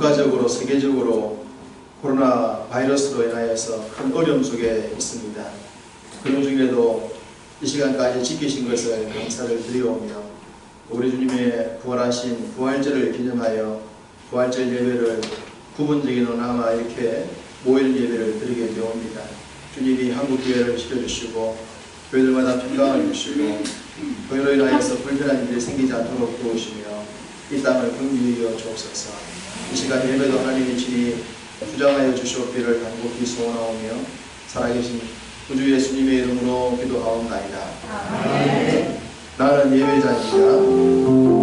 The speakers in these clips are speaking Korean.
국가적으로 세계적으로 코로나 바이러스로 인하여서 큰 어려움 속에 있습니다. 그런 중에도 이 시간까지 지키신 것을 감사를 드리오며 우리 주님의 부활하신 부활절을 기념하여 부활절 예배를 부분적이나마 이렇게 모일 예배를 드리게 되옵니다. 주님이 한국 교회를 지켜주시고 교회들마다 평강을 주시고 그로 인하여서 불편한 일이 생기지 않도록 도우시며 이 땅을 긍휼히 여겨 주옵소서. 이 시간 예배도 하나님이 친히 주장하여 주시옵기를 간곡히 소원하오며 살아계신 구주 예수님의 이름으로 기도하옵나이다. 아멘. 나는 예배자입니다.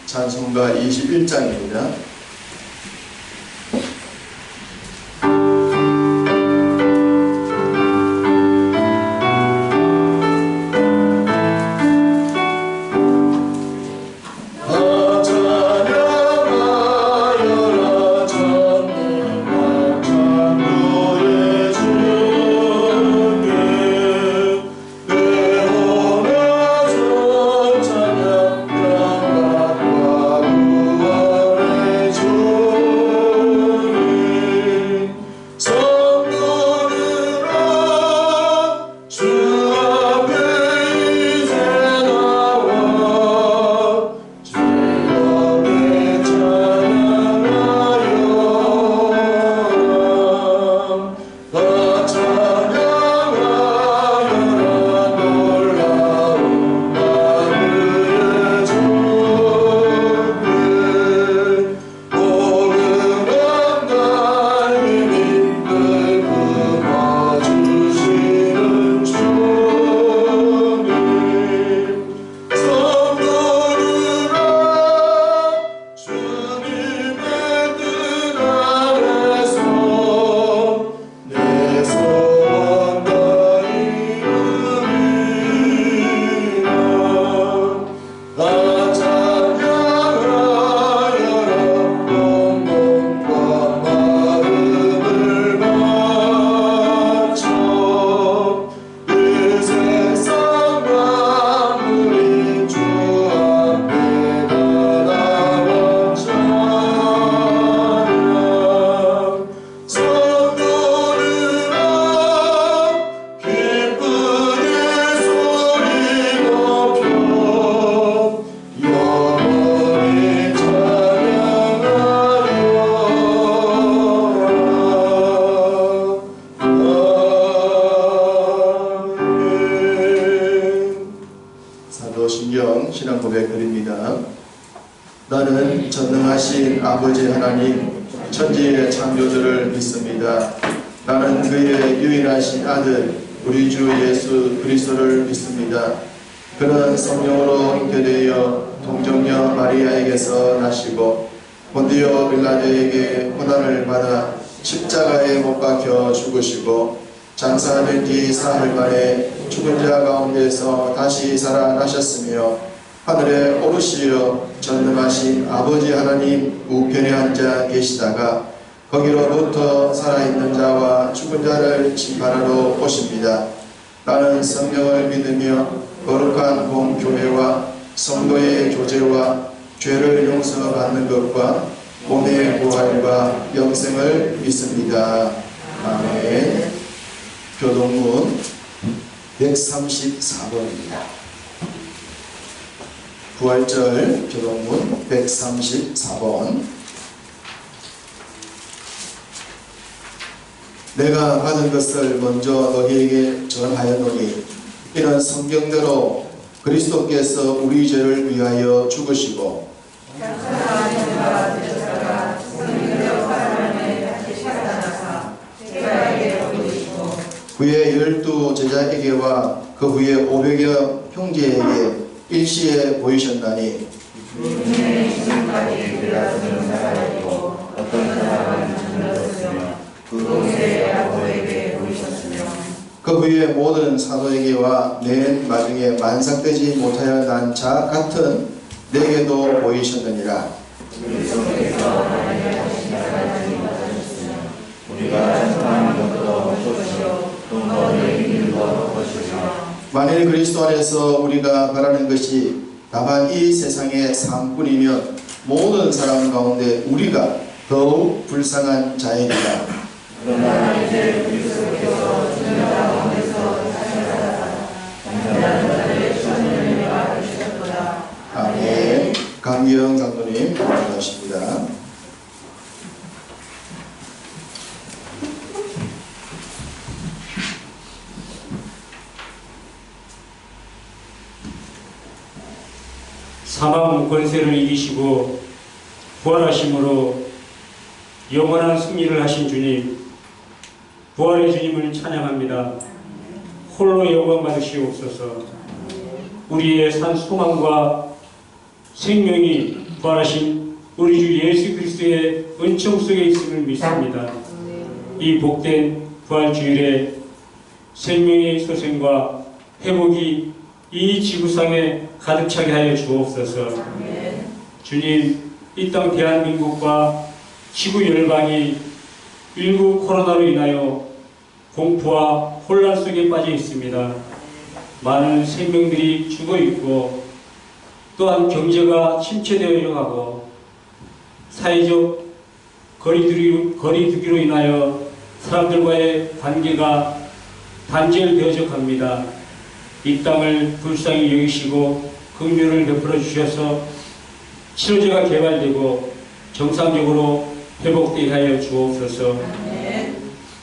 찬송가 21장입니다. 사도신경 신앙 고백드립니다. 나는 전능하신 아버지 하나님 천지의 창조주를 믿습니다. 나는 그의 유일하신 아들 우리 주 예수 그리스도를 믿습니다. 그는 성령으로 잉태되어 동정녀 마리아에게서 나시고 본디오 빌라도에게 고난을 받아 십자가에 못 박혀 죽으시고 장사된 뒤 사흘 만에 죽은 자 가운데서 다시 살아나셨으며 하늘에 오르시려 전능하신 아버지 하나님 우편에 앉아 계시다가 거기로부터 살아있는 자와 죽은 자를 심판하러 오십니다. 나는 성령을 믿으며 거룩한 공교회와 성도의 교제와 죄를 용서받는 것과 몸의 부활과 영생을 믿습니다. 아멘. 교동문 134번입니다. 부활절 교동문 134번. 내가 받은 것을 먼저 너희에게 전하였노니 이는 성경대로 그리스도께서 우리 죄를 위하여 죽으시고 후에 12 제자에게와 그 후에 500여 형제에게 일시에 보이셨나니 그 후에 모든 사도에게와 맨 마중에 만삭되지 못하여 난 자 같은 내게도 보이셨느니라. 만일 그리스도 안에서 우리가 바라는 것이 다만 이 세상의 삶뿐이면 모든 사람 가운데 우리가 더욱 불쌍한 자이리라. 그러나 이제 그리스도께서 죽은 자 가운데서 다시 살아나사 잠잠한 자들의 천년을 이루셨도다. 아멘. 강기영 장로님 반갑습니다. 사망 권세를 이기시고 부활하심으로 영원한 승리를 하신 주님, 부활의 주님을 찬양합니다. 홀로 영광 받으시옵소서. 우리의 산 소망과 생명이 부활하신 우리 주 예수 그리스도의 은총 속에 있음을 믿습니다. 이 복된 부활주일에 생명의 소생과 회복이 이 지구상에 가득 차게 하여 주옵소서. 주님, 이 땅 대한민국과 지구 열방이 19 코로나로 인하여 공포와 혼란 속에 빠져 있습니다. 많은 생명들이 죽어 있고 또한 경제가 침체되어 가고 사회적 거리두기로 인하여 사람들과의 관계가 단절되어져 갑니다. 이 땅을 불쌍히 여기시고 긍휼을 베풀어 주셔서 치료제가 개발되고 정상적으로 회복되게 하여 주옵소서.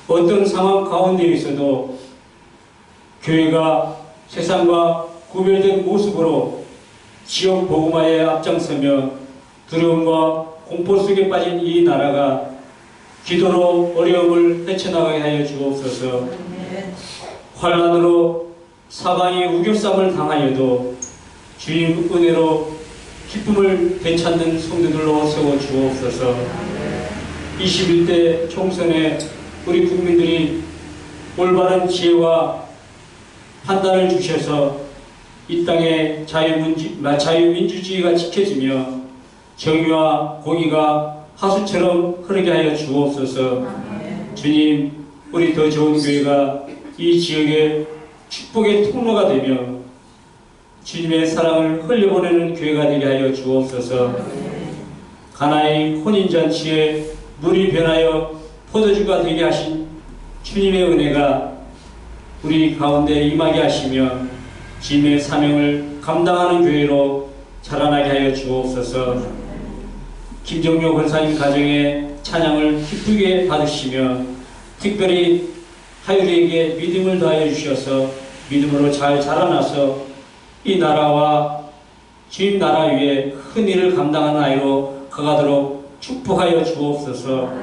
어떤 상황 가운데 있어도 교회가 세상과 구별된 모습으로 지역 복음화에 앞장서며 두려움과 공포 속에 빠진 이 나라가 기도로 어려움을 헤쳐나가게 하여 주옵소서. 환난으로 사방이 우겨쌈을 당하여도 주님 은혜로 기쁨을 되찾는 성도들로 세워 주옵소서. 21대 총선에 우리 국민들이 올바른 지혜와 판단을 주셔서 이 땅의 자유민주주의가 지켜지며 정의와 공의가 하수처럼 흐르게 하여 주옵소서. 주님, 우리 더 좋은 교회가 이 지역의 축복의 통로가 되며 주님의 사랑을 흘려보내는 교회가 되게 하여 주옵소서. 가나의 혼인잔치에 물이 변하여 포도주가 되게 하신 주님의 은혜가 우리 가운데 임하게 하시며 주님의 사명을 감당하는 교회로 자라나게 하여 주옵소서. 김정료 권사님 가정의 찬양을 기쁘게 받으시며 특별히 하율이에게 믿음을 더하여 주셔서 믿음으로 잘 자라나서 이 나라와 주님 나라 위에 큰 일을 감당하는 아이로 가가도록 축복하여 주옵소서.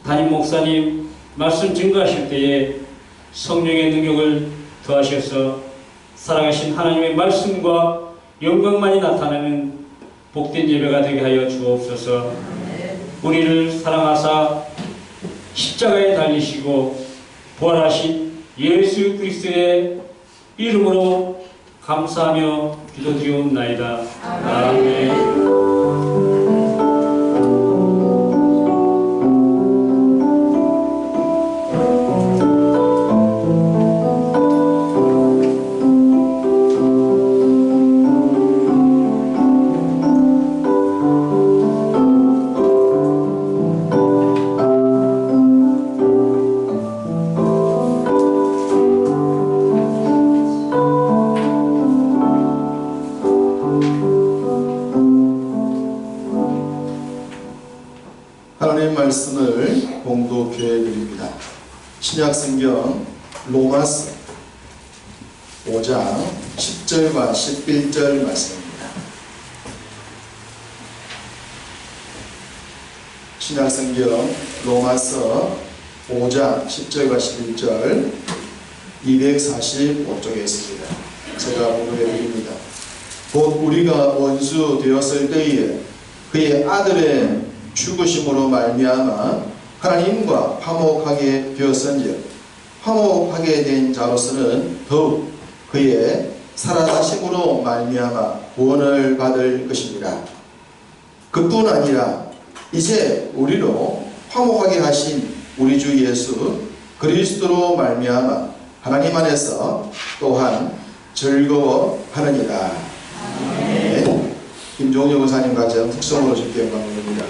담임 목사님 말씀 증거하실 때에 성령의 능력을 더하셔서 살아계신 하나님의 말씀과 영광만이 나타나는 복된 예배가 되게 하여 주옵소서. 우리를 사랑하사 십자가에 달리시고 부활하신 예수 그리스도의 이름으로 감사하며 기도드리옵나이다. 아멘. 하나님의 말씀을 봉독해 드립니다. 신약성경 로마서 5장 10절과 11절 말씀입니다. 신약성경 로마서 5장 10절과 11절 245쪽에 있습니다. 제가 봉독해 드립니다. 곧 우리가 원수 되었을 때에 그의 아들의 죽으심으로 말미암아 하나님과 화목하게 되었은즉 화목하게 된 자로서는 더욱 그의 살아나심으로 말미암아 구원을 받을 것입니다. 그뿐 아니라 이제 우리로 화목하게 하신 우리 주 예수 그리스도로 말미암아 하나님 안에서 또한 즐거워하느니라. 아멘. 김종혁 의사님과 저는 특성으로 주께 영광 드립니다.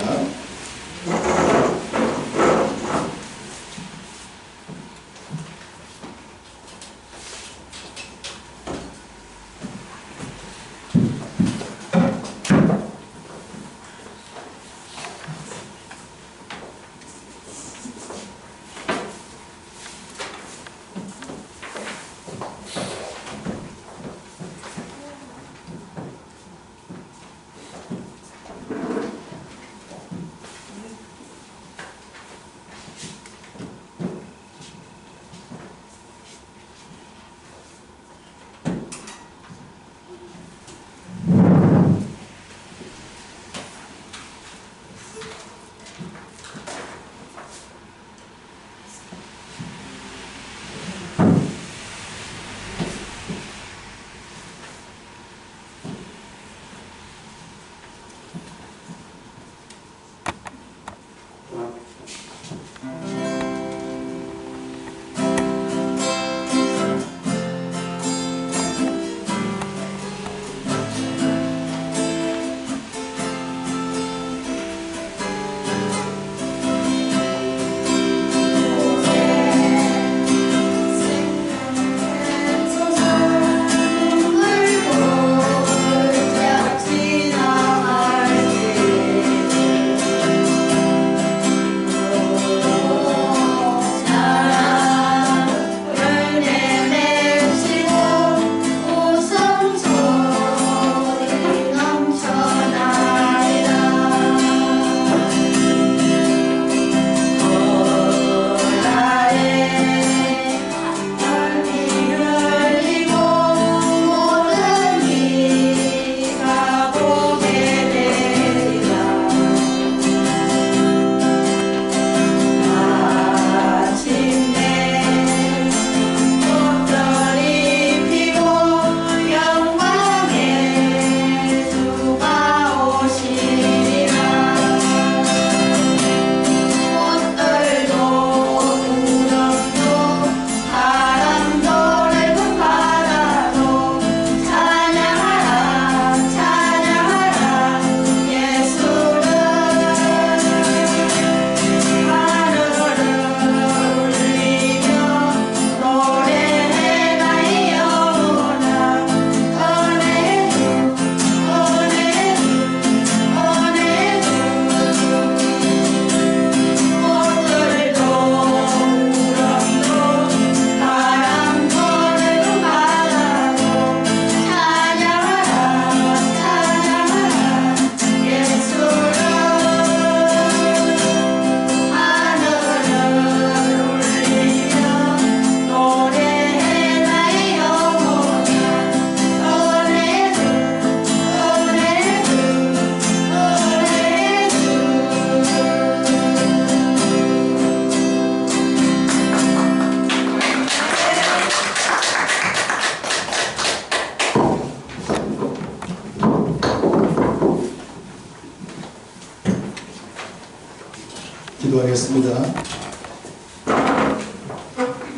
기도하겠습니다.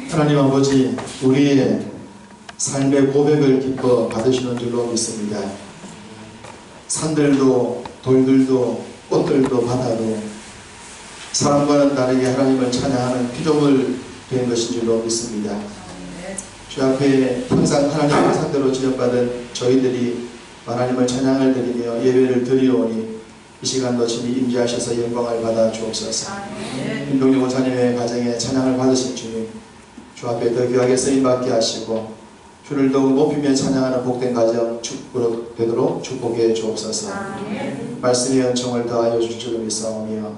하나님 아버지, 우리의 삶의 고백을 기뻐 받으시는 줄로 믿습니다. 산들도 돌들도 꽃들도 바다도 사람과는 다르게 하나님을 찬양하는 피조물 된 것인 줄로 믿습니다. 주 앞에 항상 하나님의 상대로 지적받은 저희들이 하나님을 찬양을 드리며 예배를 드리오니 이 시간도 친히 임재하셔서 영광을 받아 주옵소서. 김동영 원사님의 가정에 찬양을 받으신 주님, 주 앞에 더 귀하게 쓰임받게 하시고 주를 더욱 높이며 찬양하는 복된 가정 되도록 축복해 주옵소서. 말씀의 은총을 더하여 주실 줄 믿사오며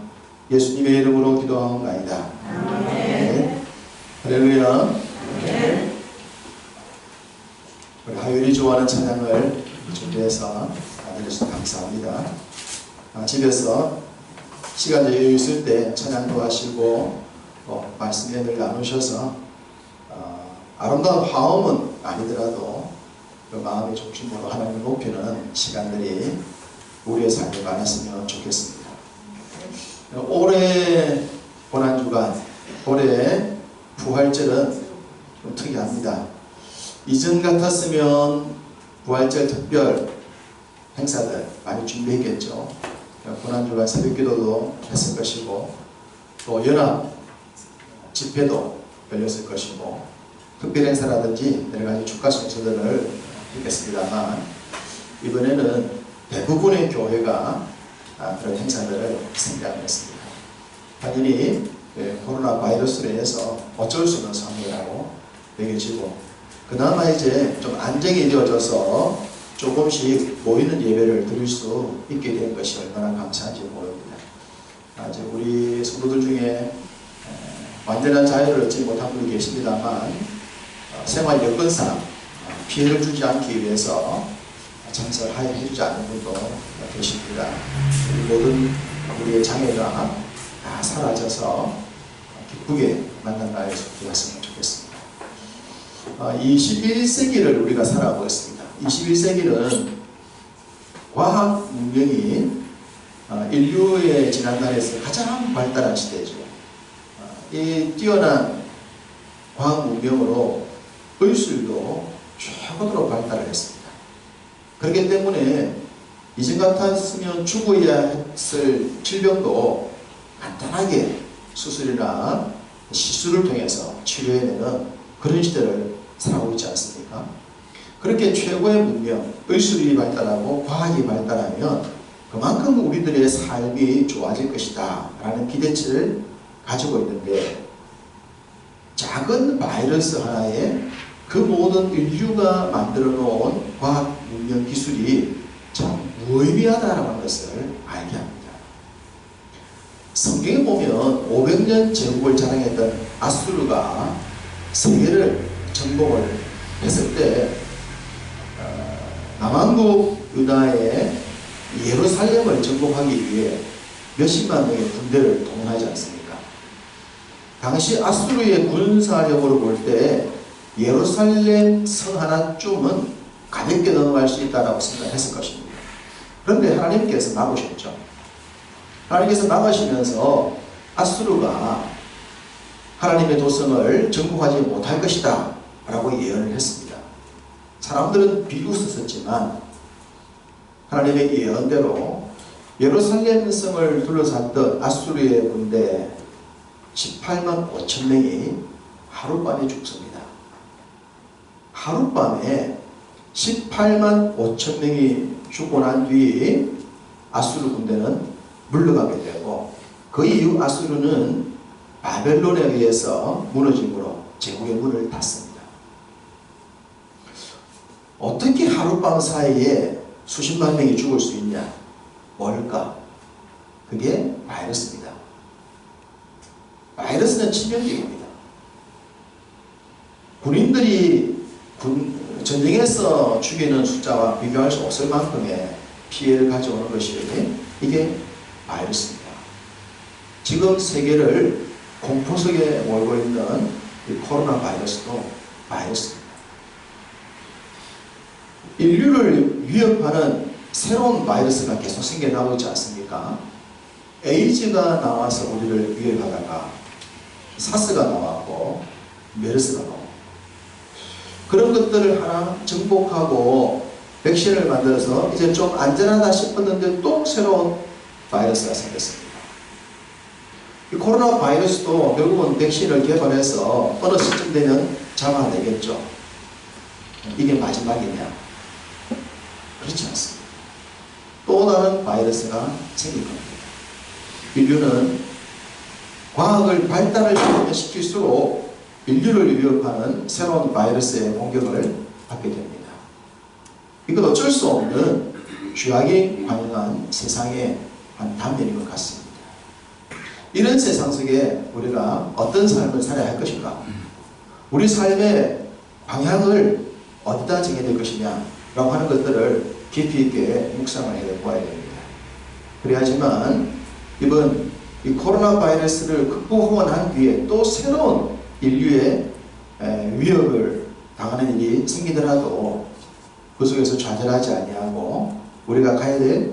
예수님의 이름으로 기도하옵나이다. 아멘. 할렐루야. 우리 하율이 좋아하는 찬양을 준비해서 드려주셔서 감사합니다. 집에서 시간 여유 있을 때 찬양도 하시고 말씀에 늘 나누셔서 아름다운 화음은 아니더라도 그 마음의 중심으로 하나님을 높이는 시간들이 우리의 삶에 많았으면 좋겠습니다. 올해 고난주간, 올해 부활절은 좀 특이합니다. 이전 같았으면 부활절 특별 행사들 많이 준비했겠죠. 고난주간 새벽기도도 했을 것이고 또 연합 집회도 열렸을 것이고 특별 행사라든지 여러 가지 축가 순서들을 했겠습니다만 이번에는 대부분의 교회가 그런 행사들을 생략했습니다. 당연히 코로나 바이러스로 인해서 어쩔 수 없는 상황이라고 여겨지고 그나마 이제 좀 안정이 되어져서 조금씩 모이는 예배를 드릴 수 있게 된 것이 얼마나 감사한지 모릅니다. 이제 우리 성도들 중에 완전한 자유를 얻지 못한 분이 계십니다만 생활 여건상 피해를 주지 않기 위해서 참석해 주지 않는 분도 계십니다. 모든 우리의 장애가 다 사라져서 기쁘게 만난 날이 되었으면 좋겠습니다. 21세기를 우리가 살아가고 있습니다. 21세기는 과학 문명이 인류의 지난날에서 가장 발달한 시대죠. 이 뛰어난 과학 문명으로 의술도 최고로 발달을 했습니다. 그렇기 때문에 이전 같았으면 죽어야 했을 질병도 간단하게 수술이나 시술을 통해서 치료해내는 그런 시대를 살아오고 있지 않습니까? 그렇게 최고의 문명, 의술이 발달하고 과학이 발달하면 그만큼 우리들의 삶이 좋아질 것이다 라는 기대치를 가지고 있는데 작은 바이러스 하나에 그 모든 인류가 만들어 놓은 과학 문명 기술이 참 무의미하다는 것을 알게 합니다. 성경에 보면 500년 제국을 자랑했던 아수르가 세계를 정복을 했을 때 남왕국 유다의 예루살렘을 정복하기 위해 몇십만 명의 군대를 동원하지 않습니까? 당시 아수르의 군사력으로 볼 때 예루살렘 성 하나쯤은 가볍게 넘어갈 수 있다고 생각했을 것입니다. 그런데 하나님께서 막으셨죠. 하나님께서 막으시면서 아수르가 하나님의 도성을 정복하지 못할 것이다 라고 예언을 했습니다. 사람들은 비웃었지만 하나님의 예언대로 예루살렘 성을 둘러쌌던 아수르의 군대 18만 5천 명이 하룻밤에 죽습니다. 하룻밤에 18만 5천 명이 죽고 난 뒤 아수르 군대는 물러가게 되고 그 이후 아수르는 바벨론에 의해서 무너짐으로 제국의 문을 닫습니다. 어떻게 하룻밤 사이에 수십만 명이 죽을 수 있냐? 뭘까? 그게 바이러스입니다. 바이러스는 치명적입니다. 군인들이 전쟁에서 죽이는 숫자와 비교할 수 없을 만큼의 피해를 가져오는 것이 이게 바이러스입니다. 지금 세계를 공포 속에 몰고 있는 이 코로나 바이러스도 바이러스입니다. 인류를 위협하는 새로운 바이러스가 계속 생겨나고 있지 않습니까? 에이즈가 나와서 우리를 위협하다가 사스가 나왔고 메르스가 나왔고 그런 것들을 하나 정복하고 백신을 만들어서 이제 좀 안전하다 싶었는데 또 새로운 바이러스가 생겼습니다. 이 코로나 바이러스도 결국은 백신을 개발해서 어느 시점 되면 잡아내겠죠. 이게 마지막이냐? 그렇지 않습니다. 또 다른 바이러스가 생길 겁니다. 인류는 과학을 발달을 시킬수록 인류를 위협하는 새로운 바이러스의 공격을 받게 됩니다. 이건 어쩔 수 없는 죄악이 관영한 세상의 한 단면인 것 같습니다. 이런 세상 속에 우리가 어떤 삶을 살아야 할 것인가? 우리 삶의 방향을 어디다 정해야 될 것이냐? 라고 하는 것들을 깊이 있게 묵상을 해보아야 됩니다. 그래야지만 이번 이 코로나 바이러스를 극복하고 난 뒤에 또 새로운 인류의 위협을 당하는 일이 생기더라도 그 속에서 좌절하지 아니하고 우리가 가야 될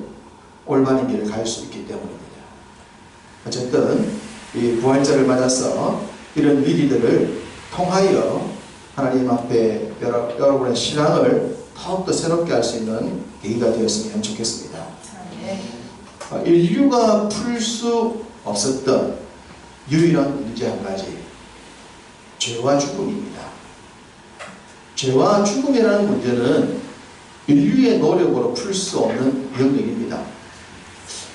올바른 길을 갈 수 있기 때문입니다. 어쨌든 이 부활절을 맞아서 이런 위기들을 통하여 하나님 앞에 여러분의 신앙을 더욱더 새롭게 할 수 있는 계기가 되었으면 좋겠습니다. 인류가 풀 수 없었던 유일한 문제 한 가지, 죄와 죽음입니다. 죄와 죽음이라는 문제는 인류의 노력으로 풀 수 없는 영역입니다.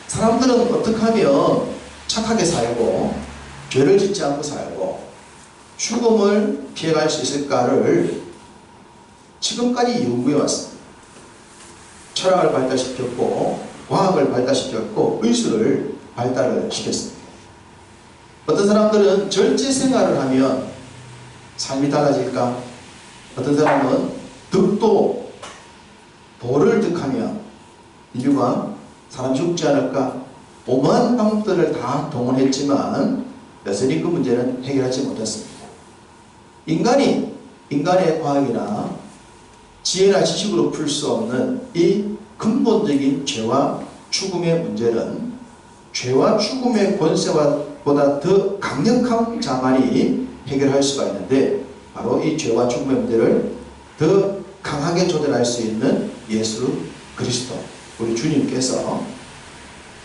사람들은 어떻게 하면 착하게 살고 죄를 짓지 않고 살고 죽음을 피해갈 수 있을까를 지금까지 연구해 왔습니다. 철학을 발달시켰고 과학을 발달시켰고 의술을 발달을 시켰습니다. 어떤 사람들은 절제 생활을 하면 삶이 달라질까? 어떤 사람은 득도 도를 득하면 인류가 사람 죽지 않을까? 오만 방법들을 다 동원했지만 여전히 그 문제는 해결하지 못했습니다. 인간의 과학이나 지혜나 지식으로 풀 수 없는 이 근본적인 죄와 죽음의 문제는 죄와 죽음의 권세보다 더 강력한 자만이 해결할 수가 있는데 바로 이 죄와 죽음의 문제를 더 강하게 조절할 수 있는 예수 그리스도 우리 주님께서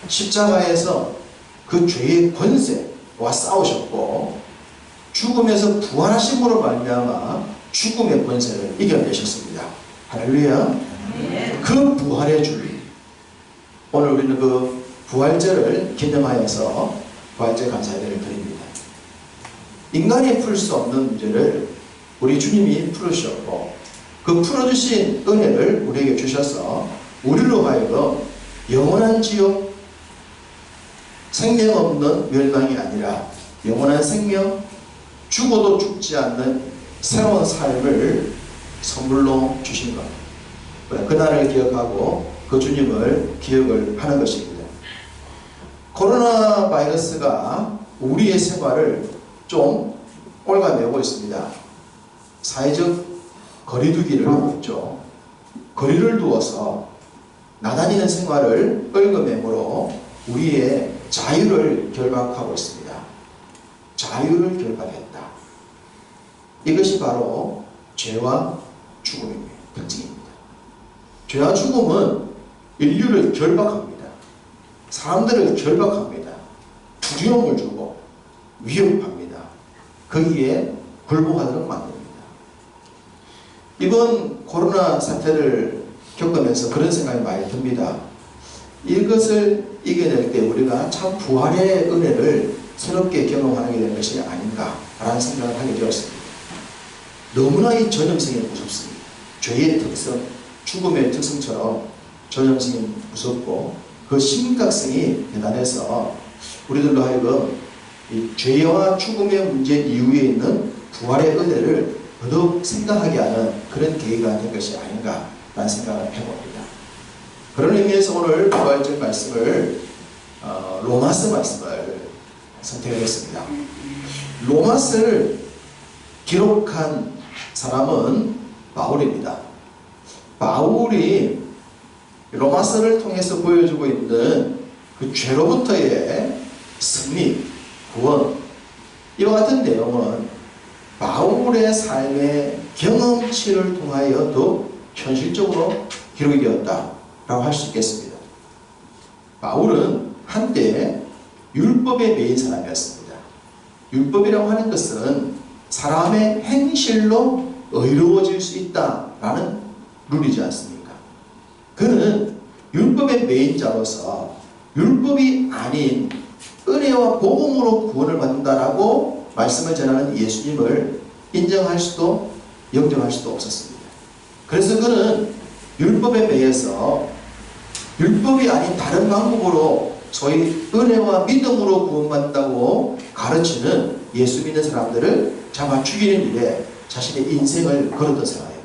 십자가에서 그 죄의 권세와 싸우셨고 죽음에서 부활하심으로 말미암아 죽음의 권세를 이겨내셨습니다. 할렐루야. 그 부활의 주님, 오늘 우리는 그 부활절을 기념하여서 부활절 감사예배를 드립니다. 인간이 풀 수 없는 문제를 우리 주님이 풀으셨고 그 풀어주신 은혜를 우리에게 주셔서 우리로 하여금 영원한 지옥, 생명 없는 멸망이 아니라 영원한 생명, 죽어도 죽지 않는 새로운 삶을 선물로 주신 것. 그날을 기억하고 그 주님을 기억을 하는 것입니다. 코로나 바이러스가 우리의 생활을 좀 꼴가매고 있습니다. 사회적 거리두기를 하고 있죠. 거리를 두어서 나다니는 생활을 얽어매므로 우리의 자유를 결박하고 있습니다. 자유를 결박했다. 이것이 바로 죄와 죽음입니다. 특징입니다. 죄와 죽음은 인류를 결박합니다. 사람들을 결박합니다. 두려움을 주고 위협합니다. 거기에 굴복하도록 만듭니다. 이번 코로나 사태를 겪으면서 그런 생각이 많이 듭니다. 이것을 이겨낼 때 우리가 참 부활의 은혜를 새롭게 경험하게 된 것이 아닌가라는 생각을 하게 되었습니다. 너무나 이 전염성이 무섭습니다. 죄의 특성, 죽음의 특성처럼 전염성이 무섭고 그 심각성이 대단해서 우리들로 하여금 이 죄와 죽음의 문제 이후에 있는 부활의 은혜를 더더욱 생각하게 하는 그런 계기가 된 것이 아닌가라는 생각을 해봅니다. 그런 의미에서 오늘 부활절 말씀을 로마서 말씀을 선택했습니다. 로마서를 기록한 사람은 바울입니다. 바울이 로마서를 통해서 보여주고 있는 그 죄로부터의 승리, 구원, 이와 같은 내용은 바울의 삶의 경험치를 통하여 더 현실적으로 기록이 되었다라고 할 수 있겠습니다. 바울은 한때 율법에 매인 사람이었습니다. 율법이라고 하는 것은 사람의 행실로 의로워질 수 있다라는 룰이지 않습니까? 그는 율법의 매인 자로서 율법이 아닌 은혜와 복음으로 구원을 받는다라고 말씀을 전하는 예수님을 인정할 수도 영접할 수도 없었습니다. 그래서 그는 율법에 매여서 율법이 아닌 다른 방법으로 소위 은혜와 믿음으로 구원받는다고 가르치는 예수 믿는 사람들을 잡아 죽이는 일에 자신의 인생을 걸었던 사람입니다.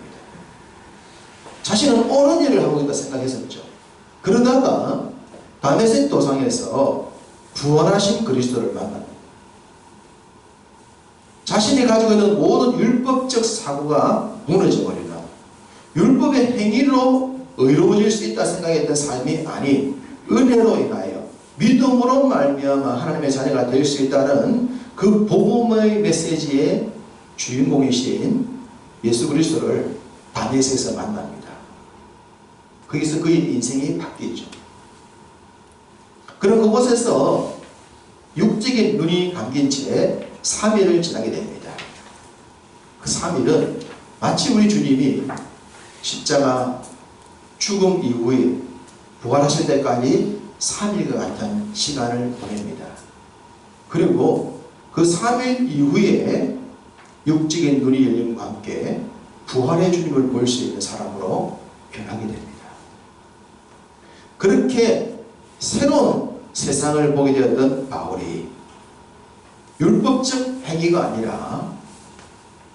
자신은 옳은 일을 하고 있다 생각했었죠. 그러다가 다메섹 도상에서 부활하신 그리스도를 만납니다. 자신이 가지고 있는 모든 율법적 사고가 무너져버리나 율법의 행위로 의로워질 수 있다 생각했던 삶이 아닌 은혜로 인하여 믿음으로 말미암아 하나님의 자녀가 될 수 있다는 그 복음의 메시지의 주인공이신 예수 그리스도를 다메섹에서 만납니다. 거기서 그의 인생이 바뀌죠. 그런 그곳에서 육적인 눈이 감긴 채 3일을 지나게 됩니다. 그 3일은 마치 우리 주님이 십자가 죽음 이후에 부활하실 때까지 3일과 같은 시간을 보냅니다. 그리고 그 3일 이후에 육적인 눈이 열림과 함께 부활의 주님을 볼 수 있는 사람으로 변하게 됩니다. 그렇게 새로운 세상을 보게 되었던 바울이 율법적 행위가 아니라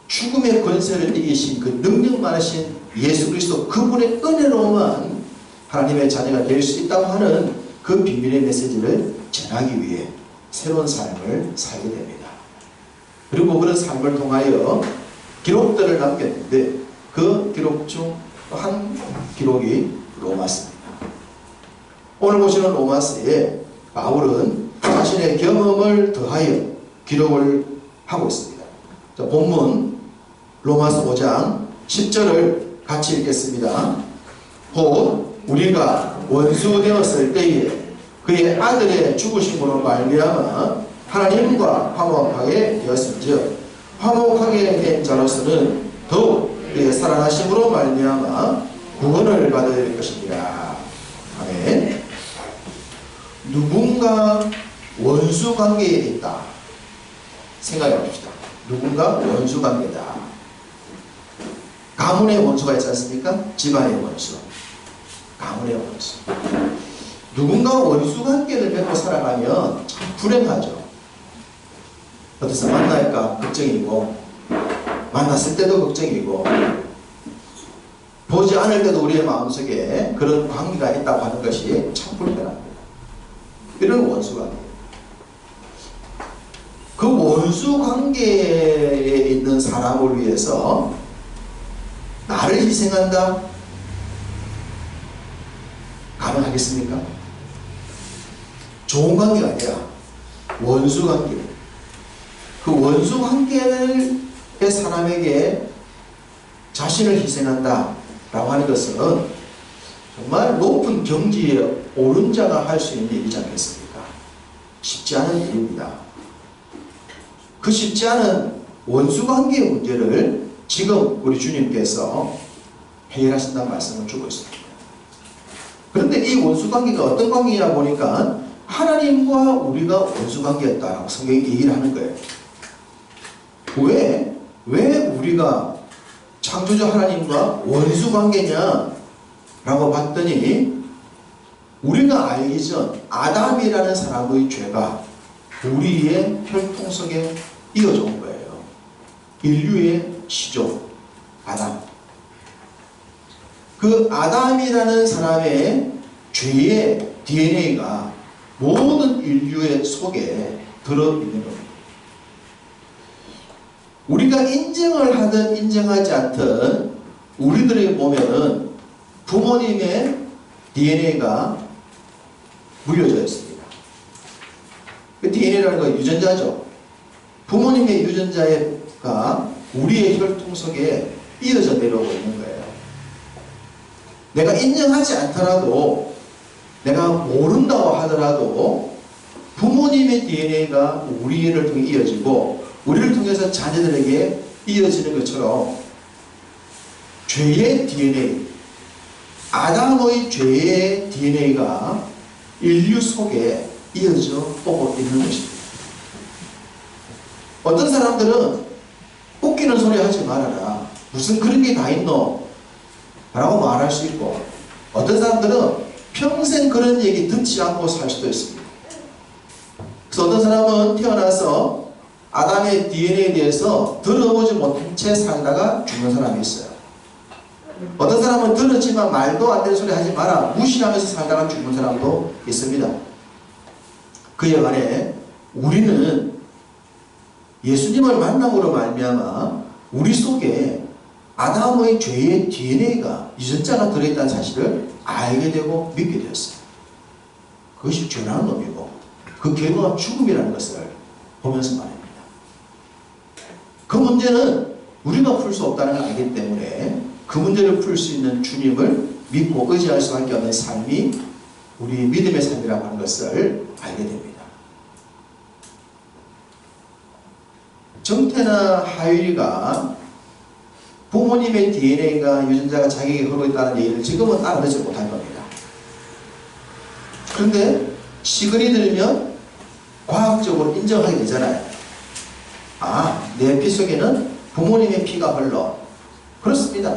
죽음의 권세를 이기신 그 능력 많으신 예수 그리스도 그분의 은혜로만 하나님의 자녀가 될 수 있다고 하는 그 비밀의 메시지를 전하기 위해 새로운 삶을 살게 됩니다. 그리고 그런 삶을 통하여 기록들을 남겼는데 그 기록 중 한 기록이 로마서입니다. 오늘 보시는 로마서에 바울은 자신의 경험을 더하여 기록을 하고 있습니다. 자, 본문 로마서 5장 10절을 같이 읽겠습니다. 곧 우리가 원수 되었을 때에 그의 아들의 죽으심으로 말미암아 하나님과 화목하게 되었은즉 화목하게 된 자로서는 더욱 그의 살아나심으로 말미암아 구원을 받을 것이니라. 아멘. 누군가 원수 관계에 있다 생각해 봅시다. 누군가 원수 관계다. 가문의 원수가 있지 않습니까? 집안의 원수, 가문의 원수. 누군가 원수 관계를 맺고 살아가면 참 불행하죠. 어디서 만날까 걱정이고, 만났을 때도 걱정이고, 보지 않을 때도 우리의 마음속에 그런 관계가 있다고 하는 것이 참 불편합니다. 이런 원수 관계. 그 원수 관계에 있는 사람을 위해서 나를 희생한다? 가능하겠습니까? 좋은 관계가 아니라 원수 관계. 그 원수 관계의 사람에게 자신을 희생한다 라고 하는 것은 정말 높은 경지에 오른 자가 할 수 있는 일이지 않겠습니까? 쉽지 않은 일입니다. 그 쉽지 않은 원수관계의 문제를 지금 우리 주님께서 해결하신다는 말씀을 주고 있습니다. 그런데 이 원수관계가 어떤 관계냐 보니까 하나님과 우리가 원수관계였다라고 성경이 얘기를 하는 거예요. 왜 우리가 창조주 하나님과 원수관계냐 라고 봤더니 우리가 알기 전 아담이라는 사람의 죄가 우리의 혈통 속에 이어져 온 거예요. 인류의 시조 아담. 그 아담이라는 사람의 죄의 DNA가 모든 인류의 속에 들어있는 겁니다. 우리가 인정을 하든 인정하지 않든 우리들에게 보면은 부모님의 DNA가 물려져 있습니다. DNA라는 건 유전자죠. 부모님의 유전자가 우리의 혈통 속에 이어져 내려오고 있는 거예요. 내가 인정하지 않더라도, 내가 모른다고 하더라도 부모님의 DNA가 우리를 통해 이어지고 우리를 통해서 자녀들에게 이어지는 것처럼 죄의 DNA, 아담의 죄의 DNA가 인류 속에 이어져 오고 있는 것입니다. 어떤 사람들은 웃기는 소리 하지 말아라, 무슨 그런 게 다 있노? 라고 말할 수 있고, 어떤 사람들은 평생 그런 얘기 듣지 않고 살 수도 있습니다. 그래서 어떤 사람은 태어나서 아담의 DNA에 대해서 들어보지 못한 채 살다가 죽는 사람이 있어요. 어떤 사람은 들었지만 말도 안 되는 소리 하지 마라, 무시하면서 살다가 죽는 사람도 있습니다. 그에 반해 우리는 예수님을 만남으로 말미암아 우리 속에 아담의 죄의 DNA가, 유전자가 들어있다는 사실을 알게 되고 믿게 되었어요. 그것이 죄라는 놈이고 그 결과가 죽음이라는 것을 보면서 말입니다. 그 문제는 우리가 풀 수 없다는 걸 알기 때문에 그 문제를 풀 수 있는 주님을 믿고 의지할 수밖에 없는 삶이 우리 믿음의 삶이라고 하는 것을 알게 됩니다. 정태나 하율이가 부모님의 DNA가, 유전자가 자기에게 흐르고 있다는 얘기를 지금은 알아듣지 못할 겁니다. 그런데 시간이 들면 과학적으로 인정하게 되잖아요. 아, 내 피 속에는 부모님의 피가 흘러. 그렇습니다.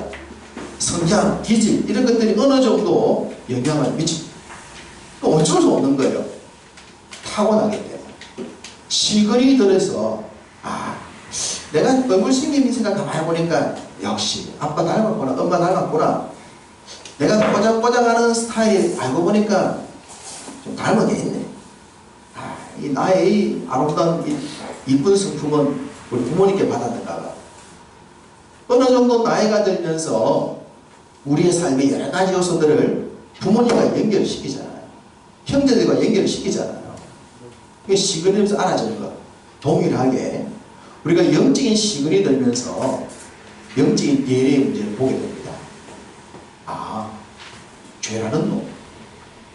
성장, 기질 이런 것들이 어느 정도 영향을 미칩니다. 어쩔 수 없는 거예요. 타고나기 때문에. 시간이 들어서 내가 얼굴 생김 생각 가만히 보니까 역시 아빠 닮았구나, 엄마 닮았구나. 내가 꼬장꼬장하는 스타일 알고 보니까 좀 닮은 게 있네. 이 나의 이 아름다운 이쁜 성품은 우리 부모님께 받았는가 봐. 어느 정도 나이가 들면서 우리의 삶의 여러 가지 요소들을 부모님과 연결시키잖아요. 형제들과 연결시키잖아요. 그게 시간이 들면서 알아지는 거. 동일하게 우리가 영적인 시간이 들면서 영적인 DNA 문제를 보게 됩니다. 죄라는 놈,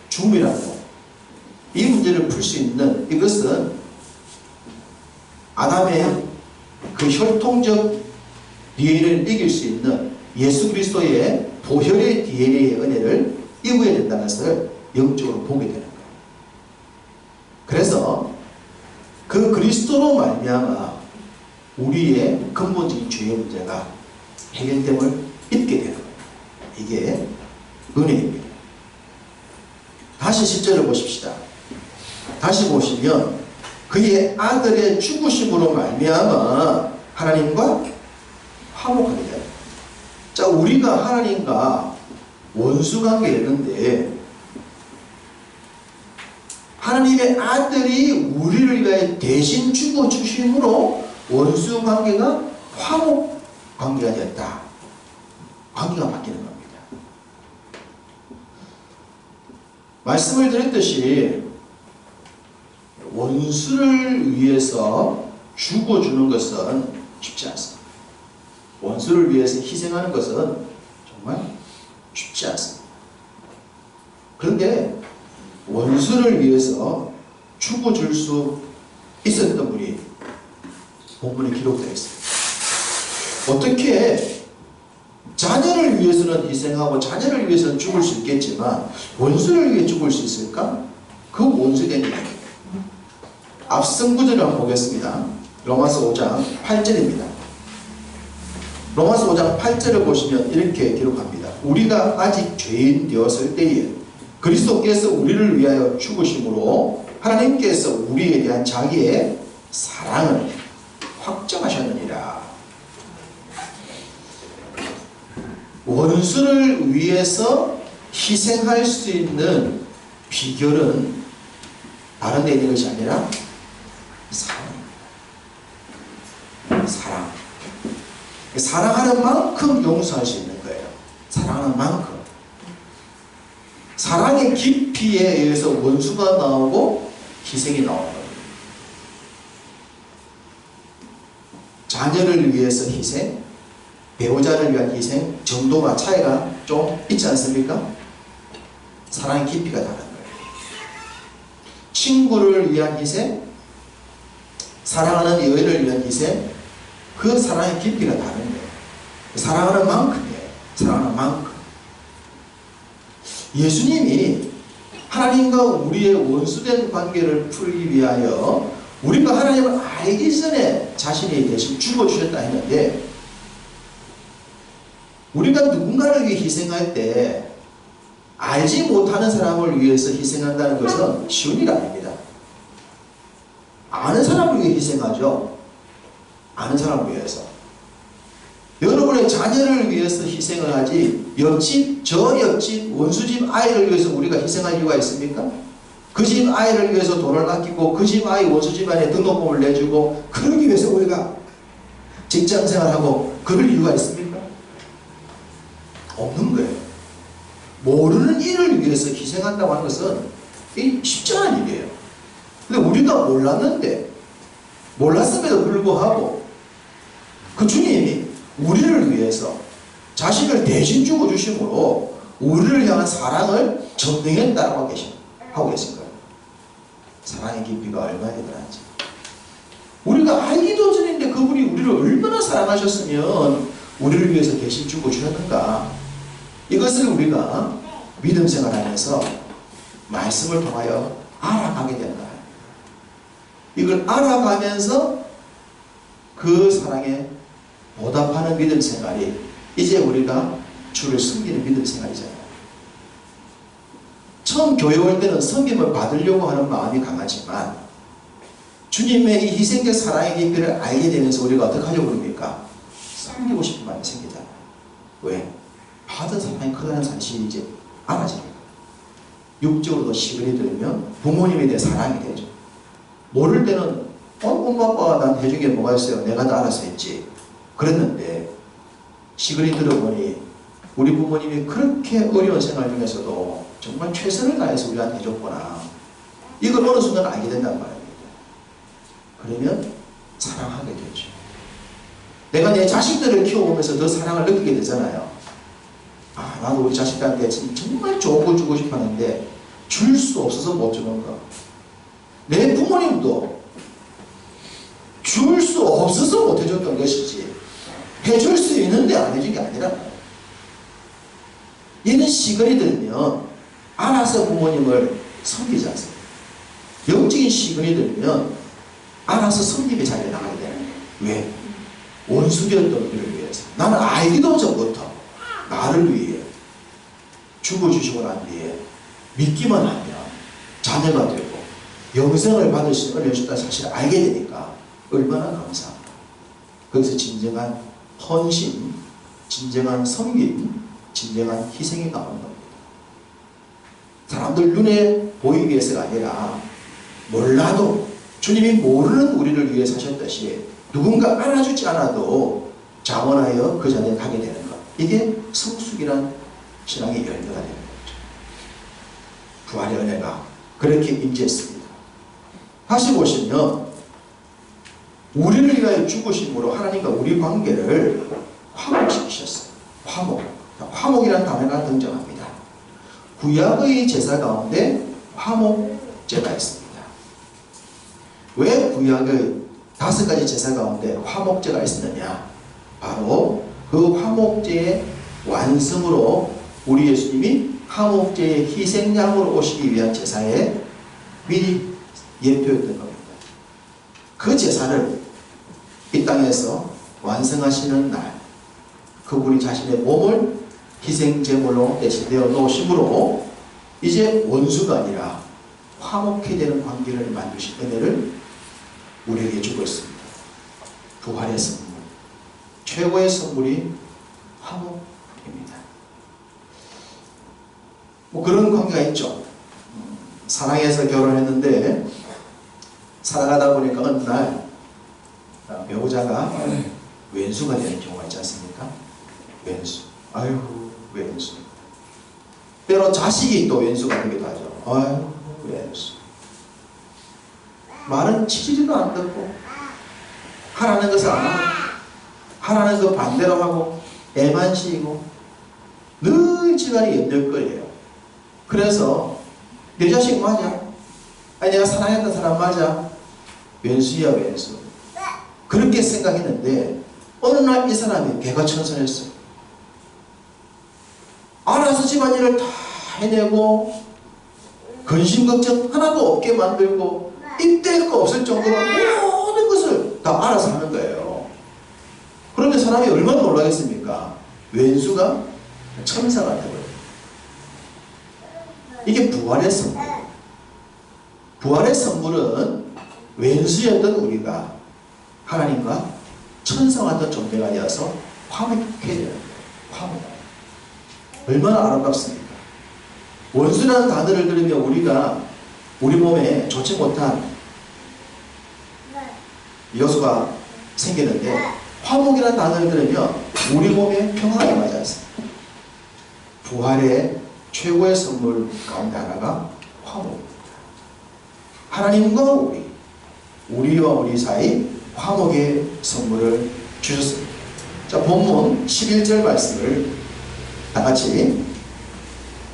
죽음이라는 놈, 이 문제를 풀 수 있는 이것은 아담의 그 혈통적 DNA를 이길 수 있는 예수 그리스도의 보혈의 DNA의 은혜를 입어야 된다는 것을 영적으로 보게 되는 거예요. 그래서 그 그리스도로 말미암아 우리의 근본적인 죄의 문제가 해결됨을 입게 되는 거예요. 이게 은혜입니다. 다시 10절을 보십시다. 다시 보시면 그의 아들의 죽으심으로 말미암아 하나님과 화목하게 돼요. 자, 우리가 하나님과 원수관계였는데 하나님의 아들이 우리를 위하여 대신 죽어주심으로 원수관계가 화목관계가 되었다. 관계가 바뀌는 겁니다. 말씀을 드렸듯이 원수를 위해서 죽어주는 것은 쉽지 않습니다. 원수를 위해서 희생하는 것은 정말 쉽지 않습니다. 그런데 원수를 위해서 죽어줄 수 있었던 분이 본문에 기록되어 있습니다. 어떻게 자녀를 위해서는 희생하고 자녀를 위해서는 죽을 수 있겠지만 원수를 위해 죽을 수 있을까? 그 원수된 일. 앞선 구절을 한번 보겠습니다. 로마서 5장 8절입니다. 로마서 5장 8절을 보시면 이렇게 기록합니다. 우리가 아직 죄인 되었을 때에 그리스도께서 우리를 위하여 죽으심으로 하나님께서 우리에 대한 자기의 사랑을 확정하셨느니라. 원수를 위해서 희생할 수 있는 비결은 다른 데 있는 것이 아니라 사랑입니다. 사랑. 사랑하는 만큼 용서할 수 있는 거예요. 사랑하는 만큼. 사랑의 깊이에 의해서 원수가 나오고 희생이 나오는 겁니다. 자녀를 위해서 희생, 배우자를 위한 희생 정도가 차이가 좀 있지 않습니까? 사랑의 깊이가 다른 거예요. 친구를 위한 희생, 사랑하는 여인을 위한 희생, 그 사랑의 깊이가 다른 거예요. 사랑하는 만큼이에요. 사랑하는 만큼. 예수님이 하나님과 우리의 원수된 관계를 풀기 위하여 우리가 하나님을 알기 전에 자신이 대신 죽어주셨다 했는데, 우리가 누군가를 위해 희생할 때 알지 못하는 사람을 위해서 희생한다는 것은 쉬운 일 아닙니다. 아는 사람을 위해 희생하죠. 아는 사람을 위해서. 여러분의 자녀를 위해서 희생을 하지, 옆집, 저 옆집, 원수집 아이를 위해서 우리가 희생할 이유가 있습니까? 그 집 아이를 위해서 돈을 아끼고 그 집 아이 원수집안에 등록금을 내주고 그러기 위해서 우리가 직장생활하고 그럴 이유가 있습니까? 없는 거예요. 모르는 일을 위해서 희생한다고 하는 것은 쉽지 않은 일이에요. 근데 우리가 몰랐음에도 불구하고 그 주님이 우리를 위해서 자신을 대신 죽어주심으로 우리를 향한 사랑을 전능했다고 하고 계신 거예요. 사랑의 깊이가 얼마나 대단한지. 우리가 알기도 전인데 그분이 우리를 얼마나 사랑하셨으면 우리를 위해서 대신 죽어주셨는가. 이것을 우리가 믿음 생활하면서 말씀을 통하여 알아가게 된다. 이걸 알아가면서 그 사랑에 보답하는 믿음 생활이 이제 우리가 주를 섬기는 믿음 생활이잖아요. 처음 교회 올 때는 섬김을 받으려고 하는 마음이 강하지만 주님의 이 희생적 사랑의 깊이를 알게 되면서 우리가 어떻게 하려고 합니까? 섬기고 싶은 마음이 생기잖아요. 왜? 받은 사랑이 크다는 사실이 이제 알아집니다. 육적으로도 시간이 들면 부모님에 대해 사랑이 되죠. 모를 때는 엄마 아빠가 난 해준 게 뭐가 있어요? 내가 다 알아서 했지. 그랬는데 시간이 들어보니 우리 부모님이 그렇게 어려운 생활 중에서도 정말 최선을 다해서 우리한테 해줬구나. 이걸 어느 순간 알게 된단 말입니다. 그러면 사랑하게 되죠. 내가 내 자식들을 키워보면서 더 사랑을 느끼게 되잖아요. 아, 나도 우리 자식들한테 정말 좋은 걸 주고 싶었는데 줄 수 없어서 못 주는 거. 내 부모님도 줄 수 없어서 못 해줬던 것이지 해줄 수 있는데 안 해준 게 아니라, 얘는 시간이 들면 알아서 부모님을 섬기지 않습니다. 영적인 시간이 들면 알아서 섬김의 자리에 나가게 되는 거예요. 왜? 원수되었던 우리를 위해서. 나는 알기도 전부터 나를 위해 죽어주시고 난 뒤에 믿기만 하면 자녀가 되고 영생을 받을 수 있는 은혜를 주셨다는 사실을 알게 되니까 얼마나 감사합니다. 거기서 진정한 헌신, 진정한 섬김, 진정한 희생이 나오는 겁니다. 사람들 눈에 보이기 위해서가 아니라 몰라도 주님이 모르는 우리를 위해 사셨듯이 누군가 알아주지 않아도 자원하여 그 자리에 가게 되는 것. 이게 성숙이란 신앙의 열매가 되는 거죠. 부활의 은혜가 그렇게 임재했습니다. 다시 보시면 우리를 위하여 죽으심으로 하나님과 우리 관계를 화목시키셨어요. 화목. 화목이라는 단어가 등장합니다. 구약의 제사 가운데 화목제가 있습니다. 왜 구약의 5가지 제사 가운데 화목제가 있었느냐? 바로 그 화목제의 완성으로 우리 예수님이 화목제의 희생양으로 오시기 위한 제사에 미리 예표였던 겁니다. 그 제사를 이 땅에서 완성하시는 날, 그분이 자신의 몸을 희생제물로 대신되어 놓으심으로 이제 원수가 아니라 화목해 되는 관계를 만드신 은혜를 우리에게 주고 있습니다. 부활의 선물, 최고의 선물이 화목입니다. 뭐 그런 관계가 있죠. 사랑해서 결혼했는데 살아가다 보니까 어느 날 배우자가 왼수가 되는 경우가 있지 않습니까? 왼수. 아유, 왼수. 때로 자식이 또 왼수가 되기도 하죠. 아유, 왼수. 말은 치지도 안 듣고 하라는 것을 안 하고 하라는 그 반대로 하고 애만시이고 늘 집안이 염려거리예요. 그래서 내 자식 맞아? 아니 내가 사랑했던 사람 맞아? 왼수야 왼수. 그렇게 생각했는데 어느 날 이 사람이 개과천선했어요. 알아서 집안일을 다 해내고 근심 걱정 하나도 없게 만들고 입댈 거 없을 정도로 모든 것을 다 알아서 하는 거예요. 그런데 사람이 얼마나 놀라겠습니까? 왼수가 천사가 되어버려요. 이게 부활의 선물. 부활의 선물은 왼수였던 우리가 하나님과 천사와 같은 존재가 되어서 화목해져요. 화목. 얼마나 아름답습니까? 원수라는 단어를 들으면 우리가 우리 몸에 좋지 못한 요소가 생기는데 화목이라는 단어를 들으면 우리 몸에 평화가 임하지 않습니다. 부활의 최고의 선물 가운데 하나가 화목입니다. 하나님과 우리와 우리 사이 화목의 선물을 주셨습니다. 자, 본문 11절 말씀을 다 같이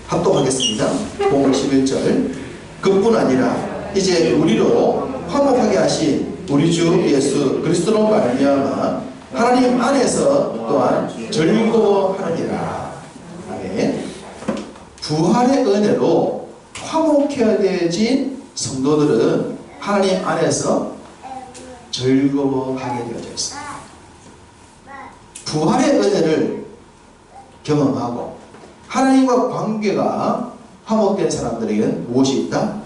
합독하겠습니다. 본문 11절. 그뿐 아니라 이제 우리로 화목하게 하신 우리 주 예수 그리스도로 말미암아 하나님 안에서 또한 즐거워하느니라. 아멘. 부활의 은혜로 화목해진 성도들은 하나님 안에서 즐거워하게 되어져 있습니다. 부활의 은혜를 경험하고 하나님과 관계가 화목된 사람들에게는 무엇이 있다?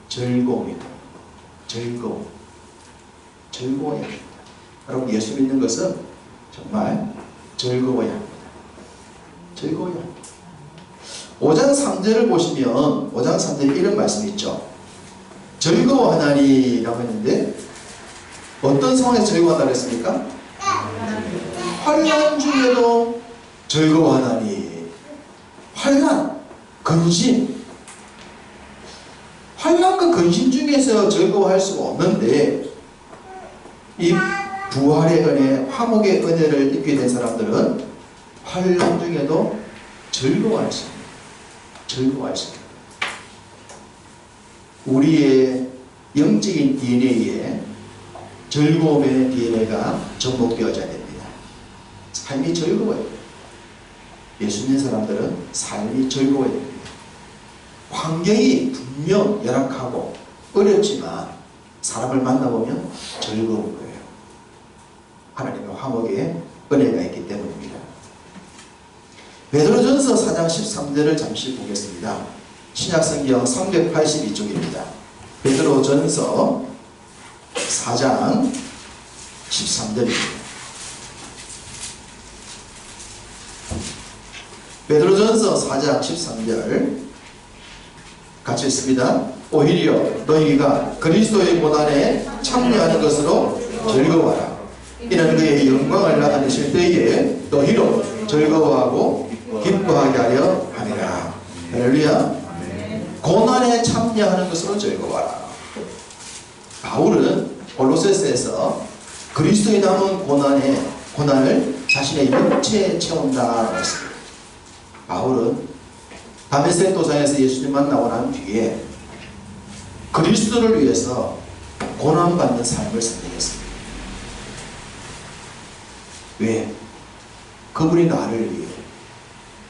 즐거움이다. 즐거움. 즐거워야 합니다. 여러분, 예수 믿는 것은 정말 즐거워야 합니다. 즐거워야 합니다. 5장 3절을 보시면 5장 3절에 이런 말씀이 있죠. 즐거워하나니라고 했는데 어떤 상황에서 즐거워한다고 했습니까? 환난 중에도 즐거워하나니. 환난, 근심. 환난과 근심 중에서 즐거워할 수가 없는데 이 부활의 은혜, 화목의 은혜를 입게 된 사람들은 환난 중에도 즐거워할 수 있습니다. 즐거워할 수 있습니다. 우리의 영적인 DNA에 즐거움의 DNA가 접목되어져야 됩니다. 삶이 즐거워야 됩니다. 예수 믿는 사람들은 삶이 즐거워야 됩니다. 환경이 분명 열악하고 어렵지만 사람을 만나보면 즐거운 거예요. 하나님의 화목의 은혜가 있기 때문입니다. 베드로전서 4장 13절을 잠시 보겠습니다. 신약성경 382쪽입니다. 베드로전서 4장 13절입니다. 베드로전서 4장 13절 같이 읽습니다. 오히려 너희가 그리스도의 고난에 참여하는 것으로 즐거워하라. 이는 그의 영광을 나타내실 때에 너희로 즐거워하고 기뻐하게 하려 함이라. 할렐루야. 고난에 참여하는 것으로 즐거워하라. 바울은 골로새서에서 그리스도의 남은 고난을 자신의 육체에 채운다고 했습니다. 바울은 다메섹 도상에서 예수님 만나고 난 뒤에 그리스도를 위해서 고난받는 삶을 선택했습니다. 왜? 그분이 나를 위해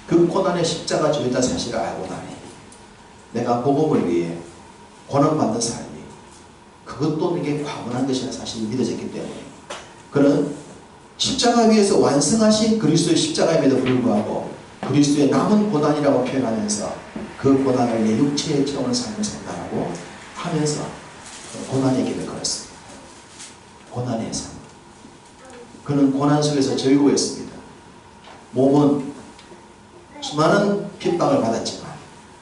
그 고난의 십자가 주였다는 사실을 알고 나니 내가 복음을 위해 고난받는 삶이 그것도 이게 과분한 것이라는 사실이 믿어졌기 때문에 그는 십자가 위에서 완성하신 그리스도의 십자가임에도 불구하고 그리스도의 남은 고난이라고 표현하면서 그 고난을 내 육체에 채우는 삶을 산다라고 하면서 고난의 길을 걸었습니다. 고난의 삶. 그는 고난 속에서 즐거워했습니다. 몸은 수많은 핍박을 받았지만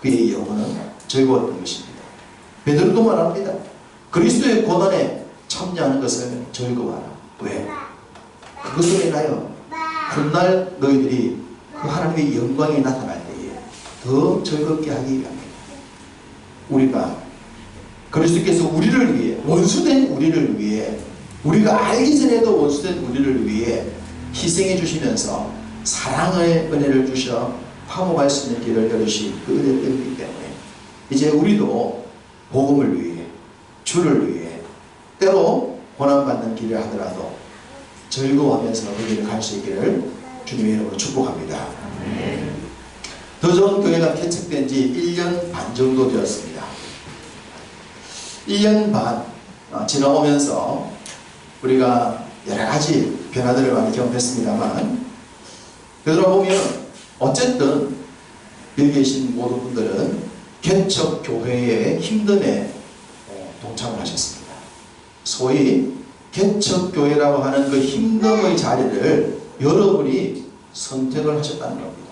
그의 영혼은 즐거웠던 것입니다. 베드로도 말합니다. 그리스도의 고난에 참여하는 것을 즐거워하라. 왜? 그것으로 인하여 훗날 너희들이 그 하나님의 영광이 나타날 때에 더 즐겁게 하기 위함입니다. 우리가 그리스도께서 우리를 위해 원수된 우리를 위해 우리가 알기 전에도 원수된 우리를 위해 희생해 주시면서 사랑의 은혜를 주셔 화목할 수 있는 길을 열으신 그 은혜 때문이기 때문에 이제 우리도 복음을 위해, 주를 위해, 때로 고난받는 길을 하더라도 즐거워하면서 그 길을 갈 수 있기를 주님의 이름으로 축복합니다. 더 좋은 교회가 개척된 지 1년 반 정도 되었습니다. 1년 반 지나오면서 우리가 여러 가지 변화들을 많이 경험했습니다만, 되돌아보면 어쨌든 여기 계신 모든 분들은 개척교회의 힘듦에 동참을 하셨습니다. 소위 개척교회라고 하는 그 힘듦의 자리를 여러분이 선택을 하셨다는 겁니다.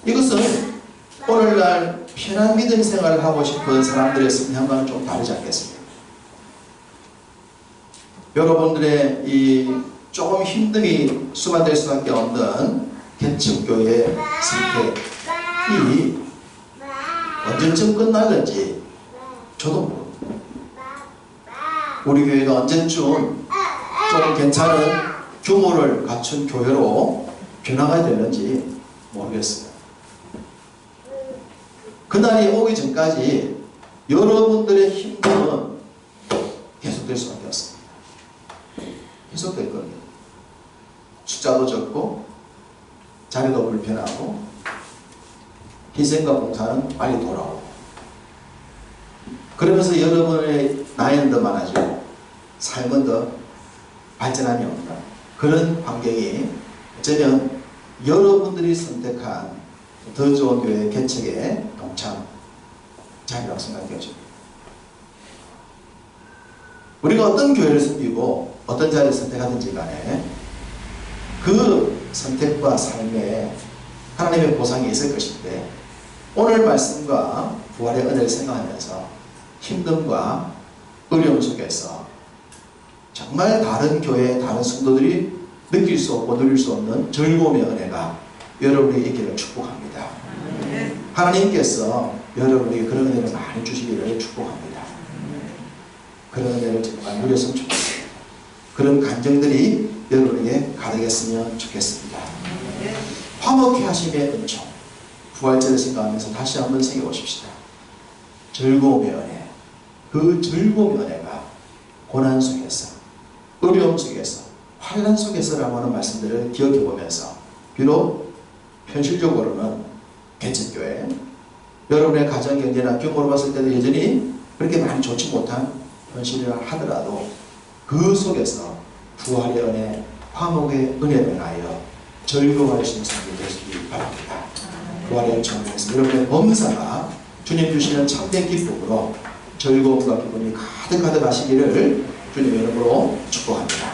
이것은 오늘날 편한 믿음 생활을 하고 싶은 사람들의 성향과는 좀 다르지 않겠습니까? 여러분들의 이 조금 힘듦이 수반될 수밖에 없는 개척교회의 선택이 언제쯤 끝날는지 저도 모릅니다. 우리 교회가 언제쯤 좀 괜찮은 규모를 갖춘 교회로 변화가 되는지 모르겠어요. 그날이 오기 전까지 여러분들의 힘듦은 계속될 수밖에 없습니다. 계속될 겁니다. 숫자도 적고 자리도 불편하고 희생과 봉사는 빨리 돌아오고, 그러면서 여러분의 나이는 더 많아지고 삶은 더 발전함이 없다. 그런 환경이 어쩌면 여러분들이 선택한 더 좋은 교회 개척의 동참 자리라고 생각해집니다. 우리가 어떤 교회를 섬기고 어떤 자리를 선택하든지 간에 그 선택과 삶에 하나님의 보상이 있을 것인데, 오늘 말씀과 부활의 은혜를 생각하면서 힘듦과 어려움 속에서 정말 다른 교회, 다른 성도들이 느낄 수 없고 누릴 수 없는 즐거움의 은혜가 여러분에게 있기를 축복합니다. 하나님께서 여러분에게 그런 은혜를 많이 주시기를 축복합니다. 그런 은혜를 정말 누렸으면 좋겠습니다. 그런 감정들이 여러분에게 가득했으면 좋겠습니다. 화목케 하심의 은총, 부활절을 생각하면서 다시 한번 새겨보십시다. 즐거움의 은혜, 그 즐거움의 은혜가 고난 속에서, 어려움 속에서, 환난 속에서라고 하는 말씀들을 기억해보면서, 비록 현실적으로는 개척교회, 여러분의 가정 경제나 규모로 봤을 때도 여전히 그렇게 많이 좋지 못한 현실이라 하더라도 그 속에서 부활의 은혜, 화목의 은혜를 인하여 즐거워할 수 있는 삶이 되시기 바랍니다. 부활의 은총에서 여러분의 범사가 주님 주시는 참된 기쁨으로 즐거움과 기쁨이 가득 하시기를 주님의 이름으로 축복합니다.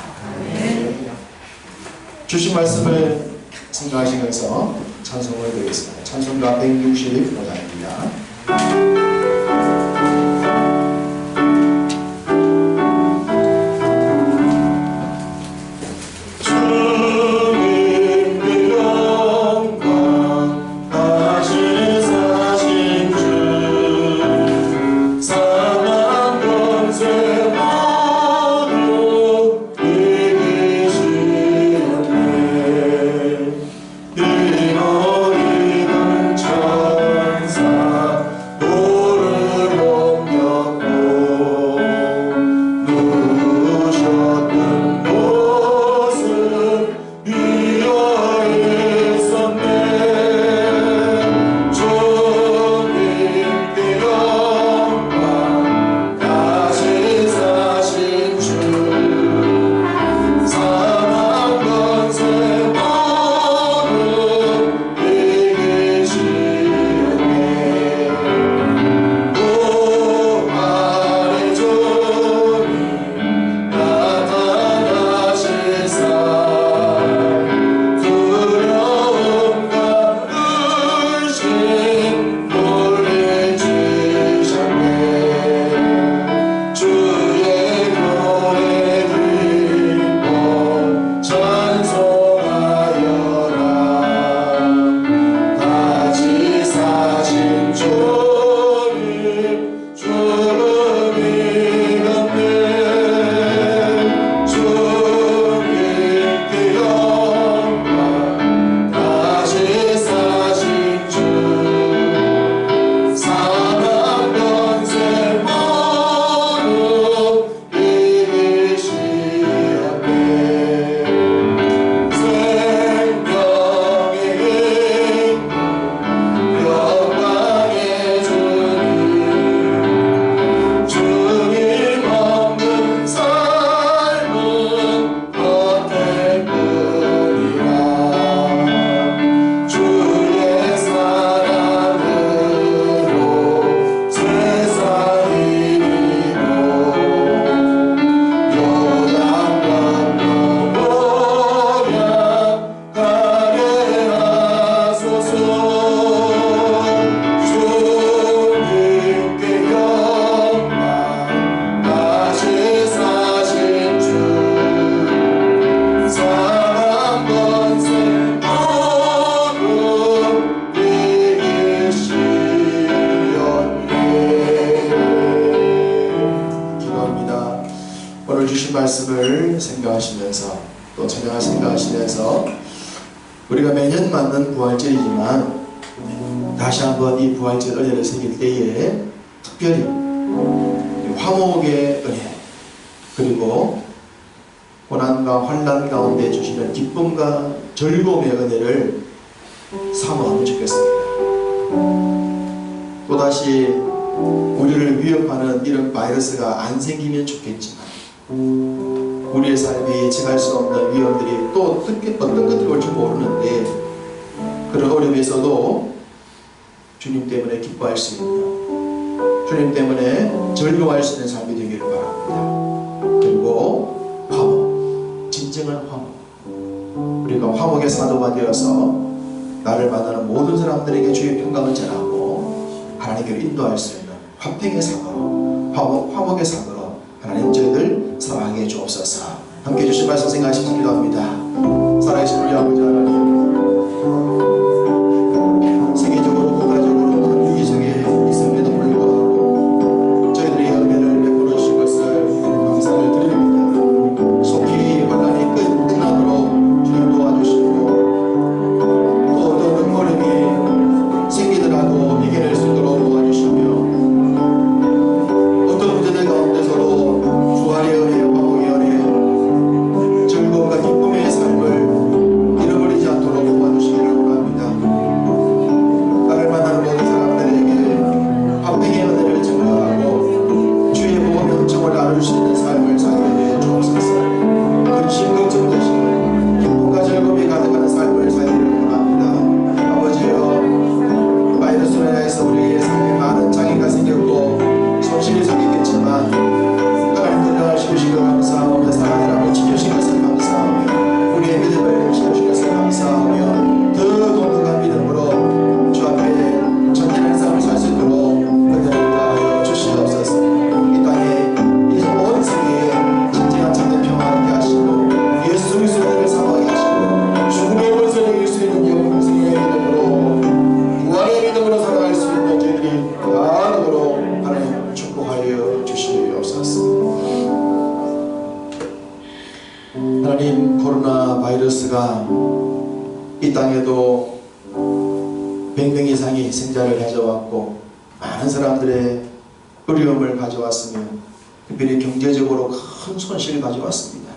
주신 말씀을 생각하시면서 찬송을 드리겠습니다. 찬송가 165장입니다. 오 말씀을 생각하시면서 또 찬양을 생각하시면서 우리가 매년 맞는 부활절이지만 다시 한번 이 부활절 은혜를 새길 때에 특별히 화목의 은혜 그리고 고난과 환난 가운데 주시는 기쁨과 즐거움의 은혜를 사모하면 좋겠습니다. 또다시 우리를 위협하는 이런 바이러스가 안 생기면 좋겠지만 우리의 삶에 예측할 수 없는 위험들이 또 어떤 것들이 올지 모르는데 그런 어려움에서도 주님 때문에 기뻐할 수 있는 주님 때문에 즐거워할 수 있는 삶이 되기를 바랍니다. 그리고 화목, 진정한 화목, 우리가 화목의 사도가 되어서 나를 만나는 모든 사람들에게 주의 평강을 전하고 하나님께로 인도할 수 있는 화평의 사도로 화목의 사도로 하나님 저희들 사랑하게 주옵소서. 함께 해주신 말씀 생각하시면서 기도합니다. 살아계신 우리 아버지 하나님, 세계적으로 국가적으로 큰 위기 속에 있음에도 불구하고 저희들의 은혜를 베풀어 주신 것을 감사를 드립니다. 속히 환난이 끝나도록 주님 도와주시고 또 어떤 어려움이 생기더라도 이겨낼 수 있도록 도와주시며 어떤 문제들 가운데서도 부활의 은혜, 화목의 은혜, 즐거움과 기쁨의 삶을 잃어버리지 않도록 도와주시기를 원합니다. 나를 만나는 모든 사람들에게 화평의 은혜를 증거하고 주의 복음의 음성을 나눌 수 있는 삶을 살게 해 주옵소서. 근심 걱정 대신 기쁨과 즐거움이 가득한 삶을 살기를 원합니다. 아버지여, 바이러스로 인해서 우리의 삶에 많은 장애가 생겼고 손실이 생기겠지만 하나님 건강을 지켜주신 것 감사하며 사랑이라고 지켜주신 것을 감사하며 우리의 믿음을 지켜주신 것을 감사하며 더 동등한 믿음으로 주 앞에 전진한 삶을 살 수 있도록 은혜를 다하여 주시옵소서. 이 땅에 이 온 세계에 진정한 참된 평화를 있게 하시고 예수 그리스도의 은혜를 사모하게 하시고 죽음의 권세를 이길 수 있는 영생의 믿음으로 구원의 믿음으로 살아갈 수 있는 저희들이 다 으로 하나님 축복하여 주시옵소서. 하나님, 코로나 바이러스가 이 땅에도 100명 이상의 희생자를 가져왔고 많은 사람들의 어려움을 가져왔으며 특별히 경제적으로 큰 손실을 가져왔습니다.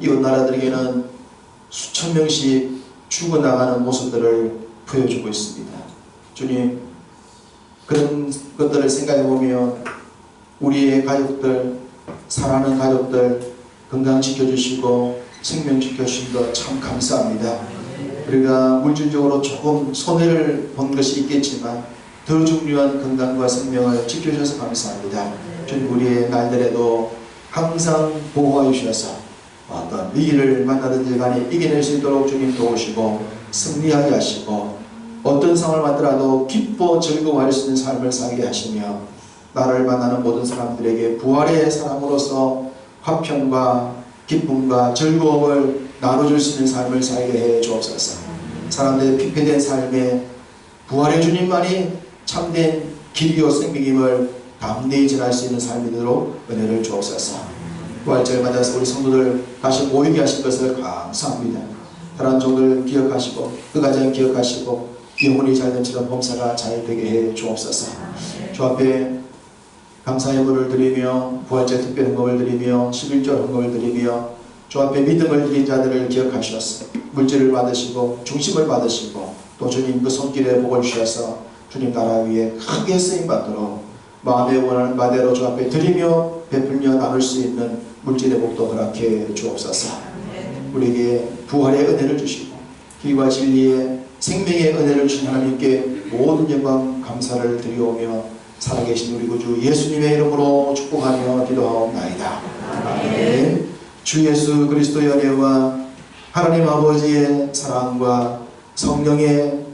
이웃 나라들에게는 수천 명씩 죽어나가는 모습들을 보여주고 있습니다. 주님, 그런 것들을 생각해 보면 우리의 가족들, 사랑하는 가족들 건강시켜주시고 생명시켜주신 것 참 감사합니다. 우리가 물질적으로 조금 손해를 본 것이 있겠지만 더 중요한 건강과 생명을 지켜주셔서 감사합니다. 주님, 우리의 날들에도 항상 보호하여 주셔서 어떤 위기를 만나든지 간에 이겨낼 수 있도록 주님 도우시고 승리하게 하시고 어떤 상황을 맞더라도 기뻐 즐거워할 수 있는 삶을 살게 하시며 나를 만나는 모든 사람들에게 부활의 사람으로서 화평과 기쁨과 즐거움을 나눠줄 수 있는 삶을 살게 해 주옵소서. 사람들의 피폐된 삶에 부활의 주님만이 참된 길이요 생명임을 담대히 전할 수 있는 삶이 되도록 은혜를 주옵소서. 부활절 맞아서 우리 성도들 다시 모이게 하신 것을 감사합니다. 다른 종들 기억하시고 그 가정 기억하시고 영혼이 잘된 처럼 범사가 잘 되게 해 주옵소서. 주 앞에 감사의 예물을 드리며 부활절 특별 헌금을 드리며 11조 헌금을 드리며 주 앞에 믿음을 드린 자들을 기억하셔서 물질을 받으시고 중심을 받으시고 또 주님 그 손길에 복을 주셔서 주님 나라 위에 크게 쓰임받도록 마음에 원하는 바대로 주 앞에 드리며 베풀며 나눌 수 있는 물질의 복도 허락해 주옵소서. 우리에게 부활의 은혜를 주시고 길과 진리의 생명의 은혜를 주신 하나님께 모든 영광 감사를 드리오며 살아계신 우리 구주 예수님의 이름으로 축복하며 기도하옵나이다. 아멘. 주 예수 그리스도의 은혜와 하나님 아버지의 사랑과 성령의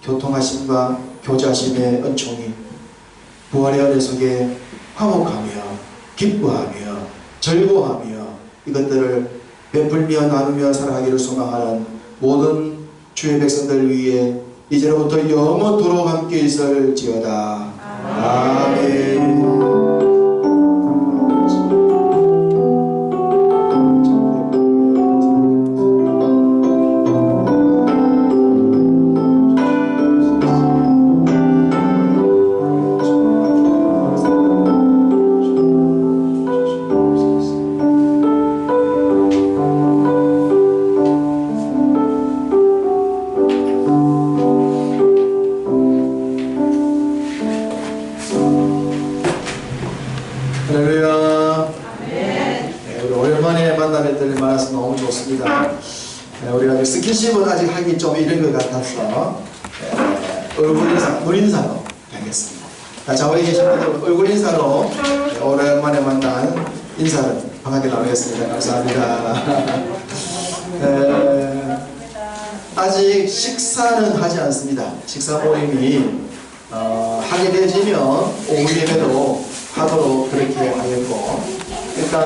교통하심과 교제하심의 은총이 부활의 은혜 속에 화목하며 기뻐하며 즐거워하며 이것들을 베풀며 나누며 살아가기를 소망하는 모든 주의 백성들 위해 이제로부터 영원토록 함께 있을지어다. 아멘. 할렐루야. 네, 우리 오랜만에 만나뵙더니 만나서 너무 좋습니다. 네, 우리가 아직 스킨십은 아직 하기 좀 이른 것 같아서 얼굴 인사, 눈인사로 뵙겠습니다. 좌우에 계신 분들 얼굴 인사로 오랜만에 만난 인사를 반갑게 나누겠습니다. 감사합니다. 아직 식사는 하지 않습니다. 식사 모임이 하게 되지면 오후 예배도 하도록 그렇게 하였고